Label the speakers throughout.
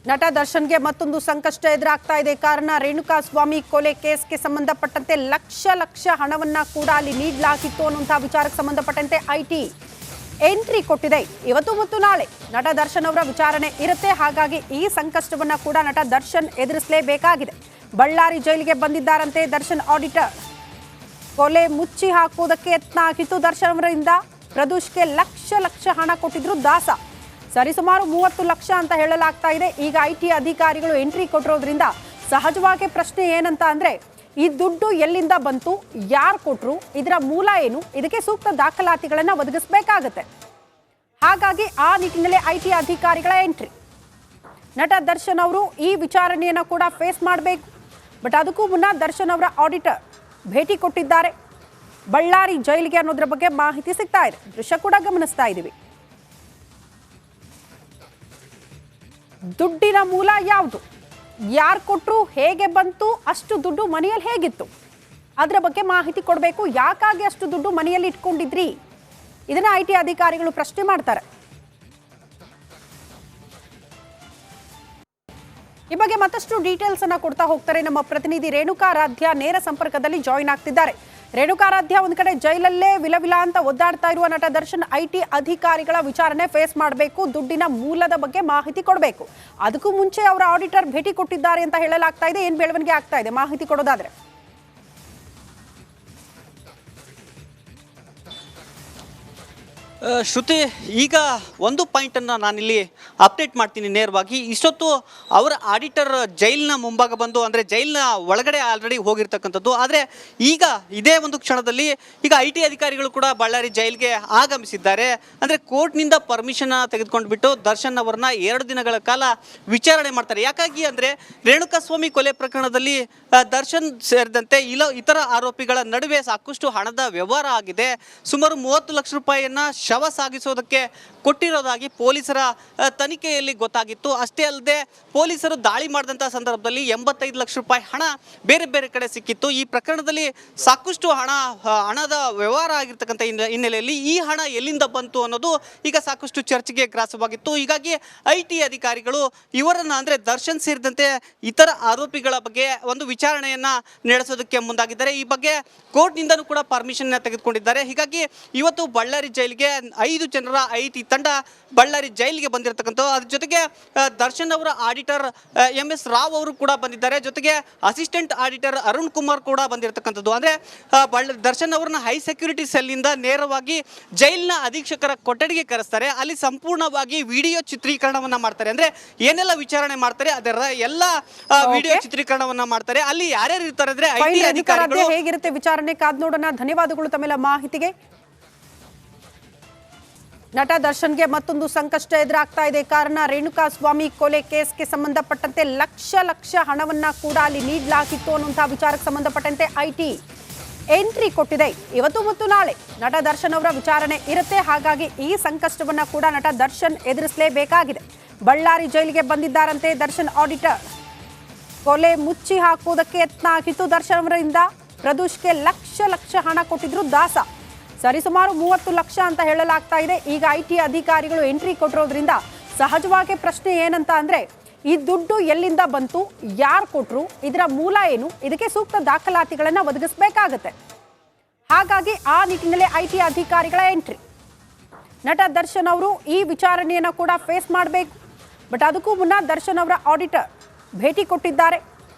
Speaker 1: ನಟ ದರ್ಶನ್ಗೆ ಮತ್ತೊಂದು ಸಂಕಷ್ಟ ಎದುರಾಗ್ತಾ ಇದೆ. ಕಾರಣ ರೇಣುಕಾಸ್ವಾಮಿ ಕೊಲೆ ಕೇಸ್ಗೆ ಸಂಬಂಧಪಟ್ಟಂತೆ ಲಕ್ಷ ಹಣವನ್ನ ಕೂಡ ಅಲ್ಲಿ ನೀಡಲಾಗಿತ್ತು ಅನ್ನುವಂತಹ ವಿಚಾರಕ್ಕೆ ಸಂಬಂಧಪಟ್ಟಂತೆ ಐಟಿ ಎಂಟ್ರಿ ಕೊಟ್ಟಿದೆ. ಇವತ್ತು ಮತ್ತು ನಾಳೆ ನಟ ದರ್ಶನ್ ಅವರ ವಿಚಾರಣೆ ಇರುತ್ತೆ. ಹಾಗಾಗಿ ಈ ಸಂಕಷ್ಟವನ್ನ ಕೂಡ ನಟ ದರ್ಶನ್ ಎದುರಿಸಲೇಬೇಕಾಗಿದೆ. ಬಳ್ಳಾರಿ ಜೈಲಿಗೆ ಬಂದಿದ್ದಾರಂತೆ ದರ್ಶನ್ ಆಡಿಟರ್. ಕೊಲೆ ಮುಚ್ಚಿ ಹಾಕುವುದಕ್ಕೆ ಯತ್ನ ಆಗಿತ್ತು ದರ್ಶನ್ ಅವರಿಂದ. ಪ್ರದೂಷ್ಗೆ ಲಕ್ಷ ಹಣ ಕೊಟ್ಟಿದ್ರು ದಾಸ. ಸರಿಸುಮಾರು 30 ಲಕ್ಷ ಅಂತ ಹೇಳಲಾಗ್ತಾ ಇದೆ. ಈಗ ಐಟಿ ಅಧಿಕಾರಿಗಳು ಎಂಟ್ರಿ ಕೊಟ್ಟಿರೋದ್ರಿಂದ ಸಹಜವಾಗಿ ಪ್ರಶ್ನೆ ಏನಂತ ಅಂದ್ರೆ, ಈ ದುಡ್ಡು ಎಲ್ಲಿಂದ ಬಂತು, ಯಾರು ಕೊಟ್ರು, ಇದರ ಮೂಲ ಏನು, ಇದಕ್ಕೆ ಸೂಕ್ತ ದಾಖಲಾತಿಗಳನ್ನ ಒದಗಿಸಬೇಕಾಗತ್ತೆ. ಹಾಗಾಗಿ ಆ ನಿಟ್ಟಿನಲ್ಲಿ ಐಟಿ ಅಧಿಕಾರಿಗಳ ಎಂಟ್ರಿ. ನಟ ದರ್ಶನ್ ಅವರು ಈ ವಿಚಾರಣೆಯನ್ನ ಕೂಡ ಫೇಸ್ ಮಾಡಬೇಕು. ಬಟ್ ಅದಕ್ಕೂ ಮುನ್ನ ದರ್ಶನ್ ಅವರ ಆಡಿಟರ್ ಭೇಟಿ ಕೊಟ್ಟಿದ್ದಾರೆ ಬಳ್ಳಾರಿ ಜೈಲಿಗೆ ಅನ್ನೋದ್ರ ಬಗ್ಗೆ ಮಾಹಿತಿ ಸಿಗ್ತಾ ಇದೆ. ದೃಶ್ಯ ಕೂಡ ಗಮನಿಸ್ತಾ ಇದ್ದೀವಿ. ದುಡ್ಡಿನ ಮೂಲ ಯಾವುದು, ಯಾರು ಕೊಟ್ಟರು, ಹೇಗೆ ಬಂತು, ಅಷ್ಟು ದುಡ್ಡು ಮನೆಯಲ್ಲಿ ಹೇಗಿತ್ತು, ಅದರ ಬಗ್ಗೆ ಮಾಹಿತಿ ಕೊಡಬೇಕು. ಯಾಕಾಗಿ ಅಷ್ಟು ದುಡ್ಡು ಮನೆಯಲ್ಲಿ ಇಟ್ಕೊಂಡಿದ್ರಿ, ಇದನ್ನ ಐಟಿ ಅಧಿಕಾರಿಗಳು ಪ್ರಶ್ನೆ ಮಾಡ್ತಾರೆ. ಈ ಬಗ್ಗೆ ಮತ್ತಷ್ಟು ಡೀಟೇಲ್ಸ್ ಅನ್ನ ಕೊಡ್ತಾ ಹೋಗ್ತಾರೆ ನಮ್ಮ ಪ್ರತಿನಿಧಿ ರೇಣುಕಾರಾಧ್ಯ ನೇರ ಸಂಪರ್ಕದಲ್ಲಿ ಜಾಯಿನ್ ಆಗ್ತಿದ್ದಾರೆ. ರೇಣುಕಾರಾಧ್ಯ, ಒಂದ್ ಕಡೆ ಜೈಲಲ್ಲೇ ವಿಲವಿಲ ಅಂತ ಒದ್ದಾಡ್ತಾ ಇರುವ ನಟ ದರ್ಶನ್ ಐಟಿ ಅಧಿಕಾರಿಗಳ ವಿಚಾರಣೆ ಫೇಸ್ ಮಾಡಬೇಕು, ದುಡ್ಡಿನ ಮೂಲದ ಬಗ್ಗೆ ಮಾಹಿತಿ ಕೊಡಬೇಕು. ಅದಕ್ಕೂ ಮುಂಚೆ ಅವರ ಆಡಿಟರ್ ಭೇಟಿ ಕೊಟ್ಟಿದ್ದಾರೆ ಅಂತ ಹೇಳಲಾಗ್ತಾ ಇದೆ. ಏನ್ ಬೆಳವಣಿಗೆ ಆಗ್ತಾ ಇದೆ ಮಾಹಿತಿ ಕೊಡೋದಾದ್ರೆ?
Speaker 2: ಶ್ರುತಿ, ಈಗ ಒಂದು ಪಾಯಿಂಟನ್ನು ನಾನಿಲ್ಲಿ ಅಪ್ಡೇಟ್ ಮಾಡ್ತೀನಿ ನೇರವಾಗಿ. ಇಷ್ಟೊತ್ತು ಅವರ ಆಡಿಟರ್ ಜೈಲಿನ ಮುಂಭಾಗ ಬಂದು, ಅಂದರೆ ಜೈಲಿನ ಒಳಗಡೆ ಆಲ್ರೆಡಿ ಹೋಗಿರ್ತಕ್ಕಂಥದ್ದು. ಆದರೆ ಈಗ ಇದೇ ಒಂದು ಕ್ಷಣದಲ್ಲಿ ಈಗ ಐಟಿ ಅಧಿಕಾರಿಗಳು ಕೂಡ ಬಳ್ಳಾರಿ ಜೈಲಿಗೆ ಆಗಮಿಸಿದ್ದಾರೆ. ಅಂದರೆ ಕೋರ್ಟ್ನಿಂದ ಪರ್ಮಿಷನ್ ತೆಗೆದುಕೊಂಡು ಬಿಟ್ಟು ದರ್ಶನ್ ಅವರನ್ನ 2 ದಿನಗಳ ಕಾಲ ವಿಚಾರಣೆ ಮಾಡ್ತಾರೆ. ಯಾಕಾಗಿ ಅಂದರೆ ರೇಣುಕಾಸ್ವಾಮಿ ಕೊಲೆ ಪ್ರಕರಣದಲ್ಲಿ ದರ್ಶನ್ ಸೇರಿದಂತೆ ಇತರ ಆರೋಪಿಗಳ ನಡುವೆ ಸಾಕಷ್ಟು ಹಣದ ವ್ಯವಹಾರ ಆಗಿದೆ. ಸುಮಾರು 30 ಲಕ್ಷ ರೂಪಾಯಿಯನ್ನು ಶವ ಸಾಗಿಸೋದಕ್ಕೆ ಕೊಟ್ಟಿರೋದಾಗಿ ಪೊಲೀಸರ ತನಿಖೆಯಲ್ಲಿ ಗೊತ್ತಾಗಿತ್ತು. ಅಷ್ಟೇ ಅಲ್ಲದೆ ಪೊಲೀಸರು ದಾಳಿ ಮಾಡಿದಂಥ ಸಂದರ್ಭದಲ್ಲಿ 85 ಲಕ್ಷ ರೂಪಾಯಿ ಹಣ ಬೇರೆ ಬೇರೆ ಕಡೆ ಸಿಕ್ಕಿತ್ತು. ಈ ಪ್ರಕರಣದಲ್ಲಿ ಸಾಕಷ್ಟು ಹಣದ ವ್ಯವಹಾರ ಆಗಿರ್ತಕ್ಕಂಥ ಹಿನ್ನೆಲೆಯಲ್ಲಿ ಈ ಹಣ ಎಲ್ಲಿಂದ ಬಂತು ಅನ್ನೋದು ಈಗ ಸಾಕಷ್ಟು ಚರ್ಚೆಗೆ ಗ್ರಾಸವಾಗಿತ್ತು. ಹೀಗಾಗಿ ಐಟಿ ಅಧಿಕಾರಿಗಳು ಇವರನ್ನ, ಅಂದರೆ ದರ್ಶನ್ ಸೇರಿದಂತೆ ಇತರ ಆರೋಪಿಗಳ ಬಗ್ಗೆ ಒಂದು ವಿಚಾರಣೆಯನ್ನ ನಡೆಸೋದಕ್ಕೆ ಮುಂದಾಗಿದ್ದಾರೆ. ಈ ಬಗ್ಗೆ ಕೋರ್ಟ್ನಿಂದನೂ ಕೂಡ ಪರ್ಮಿಷನ್ ತೆಗೆದುಕೊಂಡಿದ್ದಾರೆ. ಹೀಗಾಗಿ ಇವತ್ತು ಬಳ್ಳಾರಿ ಜೈಲಿಗೆ 5 ಜನರ ಐಟಿ ತಂಡ ಬಳ್ಳಾರಿ ಜೈಲಿಗೆ ಬಂದಿರತಕ್ಕಂಥದ್ದು. ಅದ್ರ ಜೊತೆಗೆ ದರ್ಶನ್ ಅವರ ಆಡಿಟರ್ MS ರಾವ್ ಅವರು ಕೂಡ ಬಂದಿದ್ದಾರೆ. ಜೊತೆಗೆ ಅಸಿಸ್ಟೆಂಟ್ ಆಡಿಟರ್ ಅರುಣ್ ಕುಮಾರ್ ಕೂಡ ಬಂದಿರತಕ್ಕಂಥದ್ದು. ಅಂದರೆ ದರ್ಶನ್ ಅವರನ್ನ ಹೈ ಸೆಕ್ಯೂರಿಟಿ ಸೆಲ್ನಿಂದ ನೇರವಾಗಿ ಜೈಲಿನ ಅಧೀಕ್ಷಕರ ಕೊಠಡಿಗೆ ಕರೆಸ್ತಾರೆ. ಅಲ್ಲಿ ಸಂಪೂರ್ಣವಾಗಿ ವಿಡಿಯೋ ಚಿತ್ರೀಕರಣವನ್ನ ಮಾಡ್ತಾರೆ. ಅಂದರೆ ಏನೆಲ್ಲ ವಿಚಾರಣೆ ಮಾಡ್ತಾರೆ ಅದರ ಎಲ್ಲ ವಿಡಿಯೋ ಚಿತ್ರೀಕರಣವನ್ನ ಮಾಡ್ತಾರೆ. ಅಲ್ಲಿ ಯಾರ್ಯಾರು ಇರ್ತಾರೆ ಅಂದ್ರೆ ಐಟಿ ಅಧಿಕಾರಿಗಳು.
Speaker 1: ಹೇಗಿರುತ್ತೆ ವಿಚಾರಣೆ ಕಾದ್ ನೋಡೋಣ. ಧನ್ಯವಾದಗಳು ತಮ್ಮೆಲ್ಲ ಮಾಹಿತಿಗೆ. ನಟ ದರ್ಶನ್ಗೆ ಮತ್ತೊಂದು ಸಂಕಷ್ಟ ಎದುರಾಗ್ತಾ ಇದೆ. ಕಾರಣ ರೇಣುಕಾಸ್ವಾಮಿ ಕೊಲೆ ಕೇಸ್ಗೆ ಸಂಬಂಧಪಟ್ಟಂತೆ ಲಕ್ಷ ಹಣವನ್ನ ಕೂಡ ಅಲ್ಲಿ ನೀಡಲಾಗಿತ್ತು ಅನ್ನುವಂತಹ ವಿಚಾರಕ್ಕೆ ಸಂಬಂಧಪಟ್ಟಂತೆ ಐಟಿ ಎಂಟ್ರಿ ಕೊಟ್ಟಿದೆ. ಇವತ್ತು ಮತ್ತು ನಾಳೆ ನಟ ದರ್ಶನ್ ಅವರ ವಿಚಾರಣೆ ಇರುತ್ತೆ. ಹಾಗಾಗಿ ಈ ಸಂಕಷ್ಟವನ್ನ ಕೂಡ ನಟ ದರ್ಶನ್ ಎದುರಿಸಲೇಬೇಕಾಗಿದೆ. ಬಳ್ಳಾರಿ ಜೈಲಿಗೆ ಬಂದಿದ್ದಾರಂತೆ ದರ್ಶನ್ ಆಡಿಟರ್. ಕೊಲೆ ಮುಚ್ಚಿ ಹಾಕುವುದಕ್ಕೆ ಯತ್ನ ಆಗಿತ್ತು ದರ್ಶನ್ ಅವರಿಂದ. ಪ್ರದೂಷ್ಗೆ ಲಕ್ಷ ಹಣ ಕೊಟ್ಟಿದ್ರು ದಾಸ. ಸರಿಸುಮಾರು 30 ಲಕ್ಷ ಅಂತ ಹೇಳಲಾಗ್ತಾ ಇದೆ. ಈಗ ಐಟಿ ಅಧಿಕಾರಿಗಳು ಎಂಟ್ರಿ ಕೊಟ್ಟಿರೋದ್ರಿಂದ ಸಹಜವಾಗಿ ಪ್ರಶ್ನೆ ಏನಂತ ಅಂದ್ರೆ, ಈ ದುಡ್ಡು ಎಲ್ಲಿಂದ ಬಂತು, ಯಾರು ಕೊಟ್ರು, ಇದರ ಮೂಲ ಏನು, ಇದಕ್ಕೆ ಸೂಕ್ತ ದಾಖಲಾತಿಗಳನ್ನ ಒದಗಿಸಬೇಕಾಗತ್ತೆ. ಹಾಗಾಗಿ ಆ ನಿಟ್ಟಿನಲ್ಲಿ ಐಟಿ ಅಧಿಕಾರಿಗಳ ಎಂಟ್ರಿ. ನಟ ದರ್ಶನ್ ಅವರು ಈ ವಿಚಾರಣೆಯನ್ನ ಕೂಡ ಫೇಸ್ ಮಾಡಬೇಕು. ಬಟ್ ಅದಕ್ಕೂ ಮುನ್ನ ದರ್ಶನ್ ಅವರ ಆಡಿಟರ್ ಭೇಟಿ ಕೊಟ್ಟಿದ್ದಾರೆ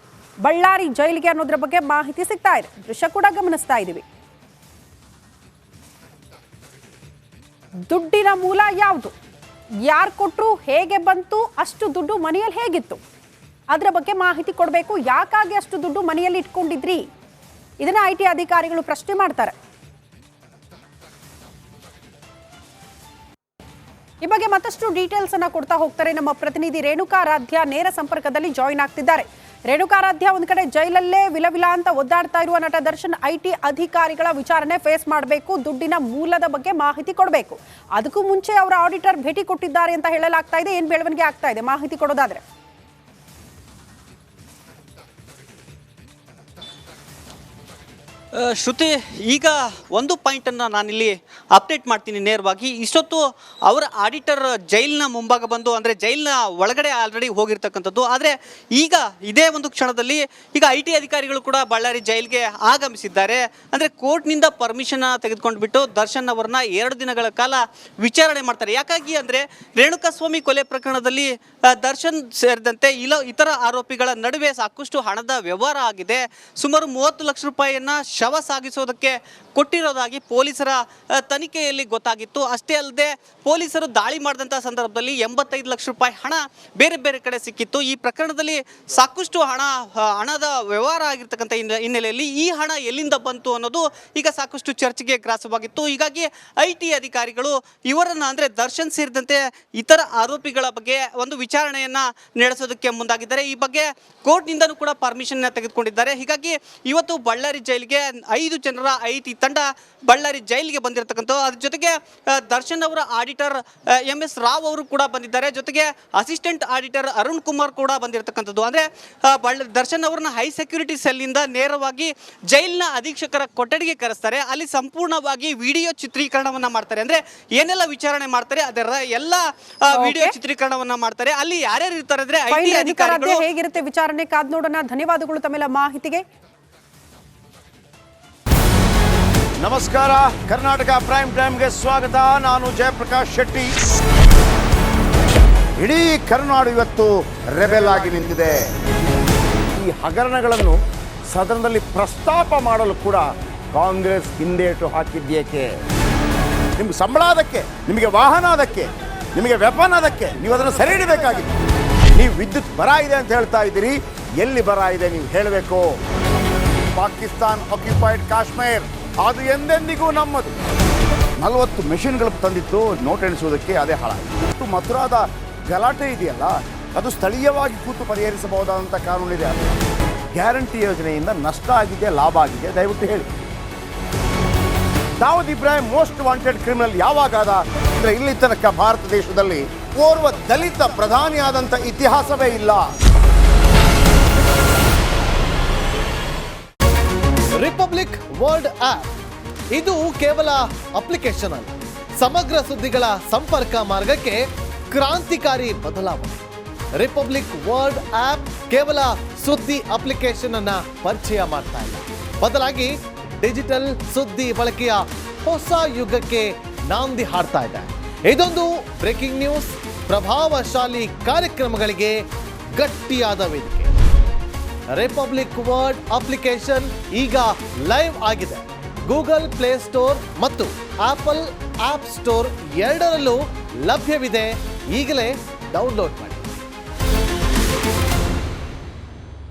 Speaker 1: ಬಳ್ಳಾರಿ ಜೈಲಿಗೆ ಅನ್ನೋದ್ರ ಬಗ್ಗೆ ಮಾಹಿತಿ ಸಿಗ್ತಾ ಇದೆ. ದೃಶ್ಯ ಕೂಡ ಗಮನಿಸ್ತಾ ಇದ್ದೀವಿ. ದುಡ್ಡಿನ ಮೂಲ ಯಾವುದು, ಯಾರು ಕೊಟ್ಟರು, ಹೇಗೆ ಬಂತು, ಅಷ್ಟು ದುಡ್ಡು ಮನೆಯಲ್ಲಿ ಹೇಗಿತ್ತು, ಅದರ ಬಗ್ಗೆ ಮಾಹಿತಿ ಕೊಡಬೇಕು. ಯಾಕಾಗಿ ಅಷ್ಟು ದುಡ್ಡು ಮನೆಯಲ್ಲಿ ಇಟ್ಕೊಂಡಿದ್ರಿ, ಇದನ್ನ ಐಟಿ ಅಧಿಕಾರಿಗಳು ಪ್ರಶ್ನೆ ಮಾಡ್ತಾರೆ. ಈ ಬಗ್ಗೆ ಮತ್ತಷ್ಟು ಡೀಟೇಲ್ಸ್ ಅನ್ನ ಕೊಡ್ತಾ ಹೋಗ್ತಾರೆ ನಮ್ಮ ಪ್ರತಿನಿಧಿ ರೇಣುಕಾರಾಧ್ಯ ನೇರ ಸಂಪರ್ಕದಲ್ಲಿ ಜಾಯಿನ್ ಆಗ್ತಿದ್ದಾರೆ. ರೇಣುಕಾರಾಧ್ಯ, ಒಂದ್ ಕಡೆ ಜೈಲಲ್ಲೇ ವಿಲವಿಲ ಅಂತ ಒದ್ದಾಡ್ತಾ ಇರುವ ನಟ ದರ್ಶನ್ ಐಟಿ ಅಧಿಕಾರಿಗಳ ವಿಚಾರಣೆ ಫೇಸ್ ಮಾಡಬೇಕು, ದುಡ್ಡಿನ ಮೂಲದ ಬಗ್ಗೆ ಮಾಹಿತಿ ಕೊಡಬೇಕು. ಅದಕ್ಕೂ ಮುಂಚೆ ಅವರ ಆಡಿಟರ್ ಭೇಟಿ ಕೊಟ್ಟಿದ್ದಾರೆ ಅಂತ ಹೇಳಲಾಗ್ತಾ ಇದೆ. ಏನ್ ಬೆಳವಣಿಗೆ ಆಗ್ತಾ ಇದೆ ಮಾಹಿತಿ ಕೊಡೋದಾದ್ರೆ?
Speaker 2: ಶ್ರುತಿ, ಈಗ ಒಂದು ಪಾಯಿಂಟನ್ನು ನಾನಿಲ್ಲಿ ಅಪ್ಡೇಟ್ ಮಾಡ್ತೀನಿ ನೇರವಾಗಿ. ಇಷ್ಟೊತ್ತು ಅವರ ಆಡಿಟರ್ ಜೈಲಿನ ಮುಂಭಾಗ ಬಂದು, ಅಂದರೆ ಜೈಲಿನ ಒಳಗಡೆ ಆಲ್ರೆಡಿ ಹೋಗಿರ್ತಕ್ಕಂಥದ್ದು. ಆದರೆ ಈಗ ಇದೇ ಒಂದು ಕ್ಷಣದಲ್ಲಿ ಈಗ IT ಅಧಿಕಾರಿಗಳು ಕೂಡ ಬಳ್ಳಾರಿ ಜೈಲಿಗೆ ಆಗಮಿಸಿದ್ದಾರೆ. ಅಂದರೆ ಕೋರ್ಟ್ನಿಂದ ಪರ್ಮಿಷನ್ ತೆಗೆದುಕೊಂಡು ಬಿಟ್ಟು ದರ್ಶನ್ ಅವರನ್ನ 2 ದಿನಗಳ ಕಾಲ ವಿಚಾರಣೆ ಮಾಡ್ತಾರೆ. ಯಾಕಾಗಿ ಅಂದರೆ ರೇಣುಕಾಸ್ವಾಮಿ ಕೊಲೆ ಪ್ರಕರಣದಲ್ಲಿ ದರ್ಶನ್ ಸೇರಿದಂತೆ ಇತರ ಆರೋಪಿಗಳ ನಡುವೆ ಸಾಕಷ್ಟು ಹಣದ ವ್ಯವಹಾರ ಆಗಿದೆ. ಸುಮಾರು 30 ಲಕ್ಷ ರೂಪಾಯಿಯನ್ನ ಶವ ಸಾಗಿಸೋದಕ್ಕೆ ಕೊಟ್ಟಿರೋದಾಗಿ ಪೊಲೀಸರ ತನಿಖೆಯಲ್ಲಿ ಗೊತ್ತಾಗಿತ್ತು. ಅಷ್ಟೇ ಅಲ್ಲದೆ ಪೊಲೀಸರು ದಾಳಿ ಮಾಡಿದಂಥ ಸಂದರ್ಭದಲ್ಲಿ 85 ಲಕ್ಷ ರೂಪಾಯಿ ಹಣ ಬೇರೆ ಬೇರೆ ಕಡೆ ಸಿಕ್ಕಿತ್ತು. ಈ ಪ್ರಕರಣದಲ್ಲಿ ಸಾಕಷ್ಟು ಹಣದ ವ್ಯವಹಾರ ಆಗಿರ್ತಕ್ಕಂಥ ಹಿನ್ನೆಲೆಯಲ್ಲಿ ಈ ಹಣ ಎಲ್ಲಿಂದ ಬಂತು ಅನ್ನೋದು ಈಗ ಸಾಕಷ್ಟು ಚರ್ಚೆಗೆ ಗ್ರಾಸವಾಗಿತ್ತು. ಹೀಗಾಗಿ IT ಅಧಿಕಾರಿಗಳು ಇವರನ್ನ, ಅಂದರೆ ದರ್ಶನ್ ಸೇರಿದಂತೆ ಇತರ ಆರೋಪಿಗಳ ಬಗ್ಗೆ ಒಂದು ವಿಚಾರಣೆಯನ್ನ ನಡೆಸೋದಕ್ಕೆ ಮುಂದಾಗಿದ್ದಾರೆ. ಈ ಬಗ್ಗೆ ಕೋರ್ಟ್ನಿಂದನೂ ಕೂಡ ಪರ್ಮಿಷನ್ ತೆಗೆದುಕೊಂಡಿದ್ದಾರೆ. ಹೀಗಾಗಿ ಇವತ್ತು ಬಳ್ಳಾರಿ ಜೈಲಿಗೆ 5 ಜನರ IT ತಂಡ ಬಳ್ಳಾರಿ ಜೈಲಿಗೆ ಬಂದಿರತಕ್ಕಂಥದ್ದು. ಅದ್ರ ಜೊತೆಗೆ ದರ್ಶನ್ ಅವರ ಆಡಿಟರ್ MS ರಾವ್ ಅವರು ಕೂಡ ಬಂದಿದ್ದಾರೆ. ಜೊತೆಗೆ ಅಸಿಸ್ಟೆಂಟ್ ಆಡಿಟರ್ ಅರುಣ್ ಕುಮಾರ್ ಕೂಡ ಬಂದಿರತಕ್ಕಂಥದ್ದು. ಅಂದರೆ ದರ್ಶನ್ ಅವರನ್ನ ಹೈ ಸೆಕ್ಯೂರಿಟಿ ಸೆಲ್ನಿಂದ ನೇರವಾಗಿ ಜೈಲಿನ ಅಧೀಕ್ಷಕರ ಕೊಠಡಿಗೆ ಕರೆಸ್ತಾರೆ. ಅಲ್ಲಿ ಸಂಪೂರ್ಣವಾಗಿ ವಿಡಿಯೋ ಚಿತ್ರೀಕರಣವನ್ನ ಮಾಡ್ತಾರೆ. ಅಂದರೆ ಏನೆಲ್ಲ ವಿಚಾರಣೆ ಮಾಡ್ತಾರೆ ಅದರ ಎಲ್ಲ ವಿಡಿಯೋ ಚಿತ್ರೀಕರಣವನ್ನ ಮಾಡ್ತಾರೆ. ಅಲ್ಲಿ ಯಾರ್ಯಾರು ಇರ್ತಾರೆ ಅಂದ್ರೆ IT ಅಧಿಕಾರಿಗಳು.
Speaker 1: ಹೇಗಿರುತ್ತೆ ವಿಚಾರಣೆ ಕಾದ್ ನೋಡೋಣ. ಧನ್ಯವಾದಗಳು ತಮ್ಮೆಲ್ಲ ಮಾಹಿತಿಗೆ.
Speaker 3: ನಮಸ್ಕಾರ, ಕರ್ನಾಟಕ ಪ್ರೈಮ್ ಟೈಮ್ಗೆ ಸ್ವಾಗತ. ನಾನು ಜಯಪ್ರಕಾಶ್ ಶೆಟ್ಟಿ. ಇಡೀ ಕರ್ನಾಡು ಇವತ್ತು ರೆಬೆಲ್ ಆಗಿ ನಿಂತಿದೆ. ಈ ಹಗರಣಗಳನ್ನು ಸದನದಲ್ಲಿ ಪ್ರಸ್ತಾಪ ಮಾಡಲು ಕೂಡ ಕಾಂಗ್ರೆಸ್ ಹಿಂದೇಟು ಹಾಕಿದ್ದೇಕೆ? ನಿಮ್ಗೆ ಸಂಬಳ ಅದಕ್ಕೆ, ನಿಮಗೆ ವಾಹನ ಅದಕ್ಕೆ, ನಿಮಗೆ ವೆಪನ್ ಅದಕ್ಕೆ, ನೀವು ಅದನ್ನು ಸೆರೆ ಹಿಡಬೇಕಾಗಿತ್ತು. ನೀವು ವಿದ್ಯುತ್ ಬರ ಇದೆ ಅಂತ ಹೇಳ್ತಾ ಇದ್ದೀರಿ. ಎಲ್ಲಿ ಬರ ಇದೆ ನೀವು ಹೇಳಬೇಕು. ಪಾಕಿಸ್ತಾನ್ ಆಕ್ಯುಪೈಡ್ ಕಾಶ್ಮೀರ್ ಅದು ಎಂದೆಂದಿಗೂ ನಮ್ಮದು. 40 ಮೆಷಿನ್ಗಳು ತಂದಿತ್ತು ನೋಟ್ ಎಣಿಸುವುದಕ್ಕೆ, ಅದೇ ಹಾಳಾಯಿತು. ಮಥುರಾದ ಗಲಾಟೆ ಇದೆಯಲ್ಲ, ಅದು ಸ್ಥಳೀಯವಾಗಿ ಕೂತು ಪರಿಹರಿಸಬಹುದಾದಂಥ ಕಾನೂನಿದೆ. ಗ್ಯಾರಂಟಿ ಯೋಜನೆಯಿಂದ ನಷ್ಟ ಆಗಿದೆ, ಲಾಭ ಆಗಿದೆ, ದಯವಿಟ್ಟು ಹೇಳಿ. Dawood Ibrahim most wanted criminal ಯಾವಾಗಾದ ಅಂದರೆ ಇಲ್ಲಿ ತನಕ ಭಾರತ ದೇಶದಲ್ಲಿ ಓರ್ವ ದಲಿತ ಪ್ರಧಾನಿಯಾದಂಥ ಇತಿಹಾಸವೇ ಇಲ್ಲ.
Speaker 4: ರಿಪಬ್ಲಿಕ್ ವರ್ಲ್ಡ್ ಆಪ್ ಇದು ಕೇವಲ ಅಪ್ಲಿಕೇಶನ್ ಅಲ್ಲ, ಸಮಗ್ರ ಸುದ್ದಿಗಳ ಸಂಪರ್ಕ ಮಾರ್ಗಕ್ಕೆ ಕ್ರಾಂತಿಕಾರಿ ಬದಲಾವಣೆ. ರಿಪಬ್ಲಿಕ್ ವರ್ಲ್ಡ್ ಆಪ್ ಕೇವಲ ಸುದ್ದಿ ಅಪ್ಲಿಕೇಶನ್ ಅನ್ನ ಪರಿಚಯ ಮಾಡ್ತಾ ಇಲ್ಲ, ಬದಲಾಗಿ ಡಿಜಿಟಲ್ ಸುದ್ದಿ ಬಳಕೆಯ ಹೊಸ ಯುಗಕ್ಕೆ ನಾಂದಿ ಹಾಡ್ತಾ ಇದೆ. ಇದೊಂದು ಬ್ರೇಕಿಂಗ್ ನ್ಯೂಸ್, ಪ್ರಭಾವಶಾಲಿ ಕಾರ್ಯಕ್ರಮಗಳಿಗೆ ಗಟ್ಟಿಯಾದ ವೇದಿಕೆ. ರಿಪಬ್ಲಿಕ್ ವರ್ಲ್ಡ್ ಅಪ್ಲಿಕೇಶನ್ ಈಗ ಲೈವ್ ಆಗಿದೆ. ಗೂಗಲ್ ಪ್ಲೇ ಸ್ಟೋರ್ ಮತ್ತು ಆಪಲ್ ಆಪ್ ಸ್ಟೋರ್ ಎರಡರಲ್ಲೂ ಲಭ್ಯವಿದೆ. ಈಗಲೇ ಡೌನ್ಲೋಡ್ ಮಾಡಿ.